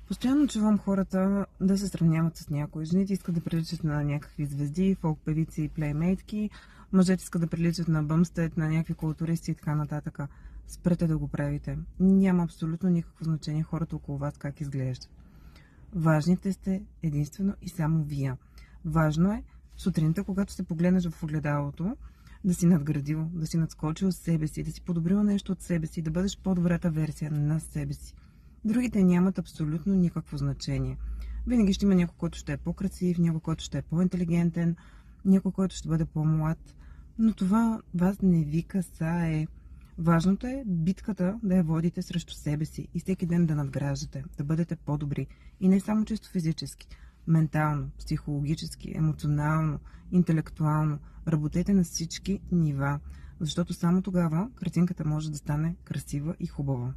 Постоянно чувам хората да се сравняват с някой. Жените искат да приличат на някакви звезди, фолк певици и плеймейтки, мъжете искат да приличат на бъмстед, на някакви културисти и така нататък. Спрете да го правите. Няма абсолютно никакво значение хората около вас как изглеждат. Важните сте единствено и само вие. Важно е сутринта, когато се погледнеш в огледалото, да си надградил, да си надскочил себе си, да си подобрил нещо от себе си, да бъдеш по-добрата версия на себе си. Другите нямат абсолютно никакво значение. Винаги ще има някой, който ще е по-красив, някой, който ще е по-интелигентен, някой, който ще бъде по-млад. Но това вас не ви касае. Важното е битката да я водите срещу себе си и всеки ден да надграждате, да бъдете по-добри. И не само чисто физически, ментално, психологически, емоционално, интелектуално. Работете на всички нива, защото само тогава картинката може да стане красива и хубава.